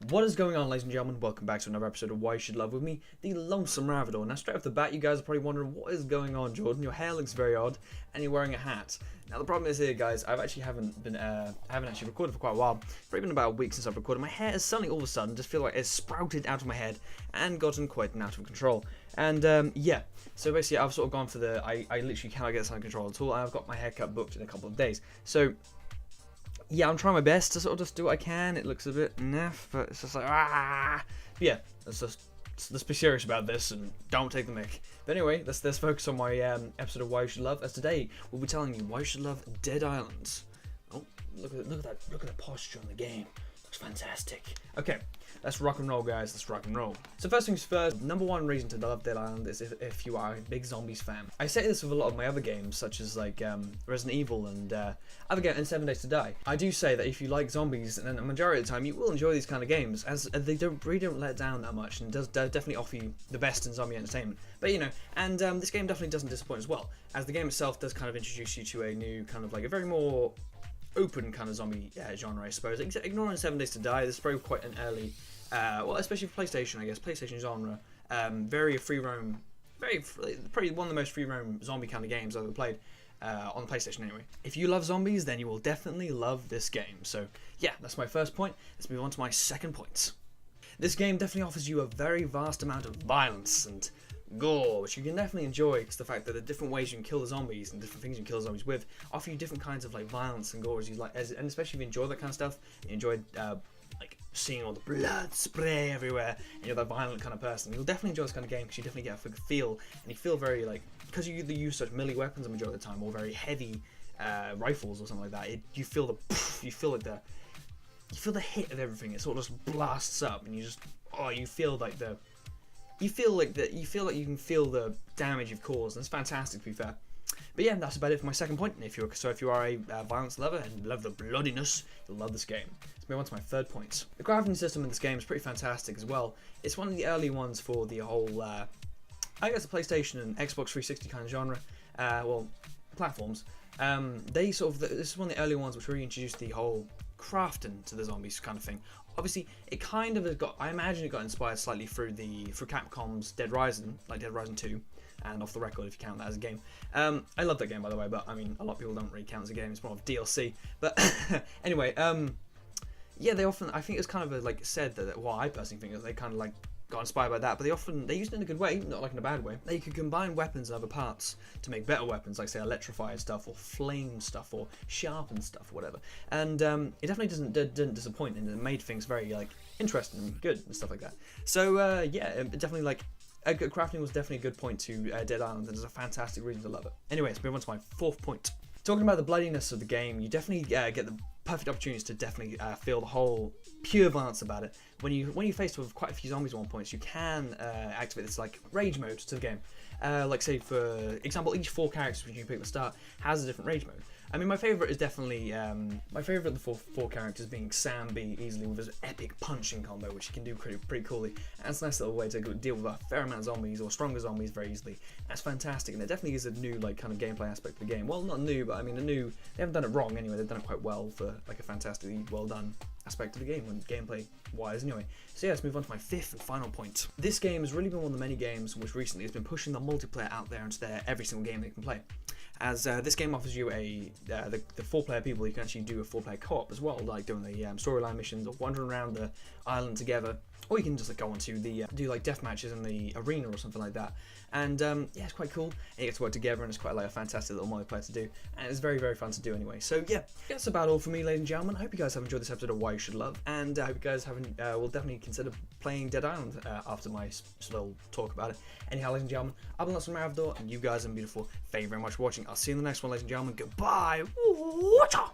What is going on, ladies and gentlemen? Welcome back to another episode of Why You Should Love with me, TheLonesomeRavidor. Now, straight off the bat, you guys are probably wondering, what is going on, Jordan? Your hair looks very odd, and you're wearing a hat. Now, the problem is here, guys, I haven't actually recorded for quite a while. It's probably been about a week since I've recorded. My hair has suddenly, all of a sudden, just feel like it's sprouted out of my head and gotten quite out of control. And, yeah, so basically, I've sort of gone for the, I literally cannot get this under control at all. I've got my haircut booked in a couple of days. So, yeah, I'm trying my best to sort of just do what I can. It looks a bit naff, but it's just like, But yeah, let's be serious about this and don't take the mic. But anyway, let's focus on my episode of Why You Should Love. As today, we'll be telling you why you should love Dead Island. Oh, look at the posture on the game. Looks fantastic. Okay, let's rock and roll, guys. Let's rock and roll. So first things first, number one reason to love Dead Island is if you are a big zombies fan. I say this with a lot of my other games, such as like Resident Evil and other games, and 7 Days to Die. I do say that if you like zombies, then the majority of the time you will enjoy these kind of games, as they really don't let down that much, and does definitely offer you the best in zombie entertainment. But you know, and this game definitely doesn't disappoint as well, as the game itself does kind of introduce you to a new kind of like a very more open kind of zombie genre, I suppose. Ignoring 7 Days to Die, this is probably quite an early, well, especially for PlayStation, I guess, PlayStation genre, very free roam, probably one of the most free roam zombie kind of games I've ever played, on the PlayStation anyway. If you love zombies, then you will definitely love this game. So yeah, that's my first point. Let's move on to my second point. This game definitely offers you a very vast amount of violence and gore, which you can definitely enjoy, because the fact that the different ways you can kill the zombies and different things you can kill the zombies with offer you different kinds of like violence and gore, as you like, and especially if you enjoy that kind of stuff, you enjoy like seeing all the blood spray everywhere, and you're that violent kind of person, you'll definitely enjoy this kind of game, because you definitely get a feel, and you feel very like, because you either use such melee weapons the majority of the time, or very heavy rifles or something like that. You feel the hit of everything. It sort of just blasts up, and you just you feel like you can feel the damage you've caused, and it's fantastic, to be fair. But yeah, that's about it for my second point. If you are a violence lover and love the bloodiness, you'll love this game. Let's move on to my third point. The crafting system in this game is pretty fantastic as well. It's one of the early ones for the whole, I guess, the PlayStation and Xbox 360 kind of genre. Well, platforms. This is one of the early ones which really introduced the whole crafting to the zombies kind of thing. Obviously, it kind of got, I imagine it got inspired slightly through Capcom's Dead Rising, like Dead Rising 2, and Off the Record if you count that as a game. I love that game, by the way, but I mean, a lot of people don't really count as a game, it's more of DLC. But anyway, yeah, I think it's kind of like said that, well, I personally think that they kind of like got inspired by that, but they used it in a good way, not like in a bad way. They could combine weapons and other parts to make better weapons, like say electrified stuff or flame stuff or sharpened stuff or whatever. And it definitely didn't disappoint, and it made things very like interesting and good and stuff like that. So yeah, it definitely like crafting was definitely a good point to Dead Island, and there's a fantastic reason to love it. Anyway, let's move on to my fourth point. Talking about the bloodiness of the game, you definitely get the perfect opportunities to definitely feel the whole pure violence about it. When you're faced with quite a few zombies at one point, you can activate this like rage mode to the game. Like say for example, each 4 characters which you pick at the start has a different rage mode. I mean, my favourite is definitely my favourite of the four characters being Sam B, easily with his epic punching combo, which he can do pretty coolly. And it's a nice little way to deal with a fair amount of zombies or stronger zombies very easily. That's fantastic, and it definitely is a new like kind of gameplay aspect of the game. Well, not new, but I mean they haven't done it wrong anyway. They've done it quite well for like a fantastically well done aspect of the game, when gameplay wise anyway. So yeah, let's move on to my fifth and final point. This game has really been one of the many games which recently has been pushing the multiplayer out there into every single game they can play. As this game offers you the 4-player people, you can actually do a 4-player co-op as well, like doing the storyline missions or wandering around the island together, or you can just like go on to the do like death matches in the arena or something like that. And yeah, it's quite cool, and you get to work together, and it's quite like a fantastic little multiplayer to do, and it's very fun to do anyway. So yeah, that's about all for me, ladies and gentlemen. I hope you guys have enjoyed this episode of Why You Should Love, and I hope you guys will definitely consider playing Dead Island after my little talk about it. Anyhow, ladies and gentlemen, I've been TheLonesomeRavidor, and you guys are beautiful. Thank you very much for watching. I'll see you in the next one, ladies and gentlemen. Goodbye. Watcha!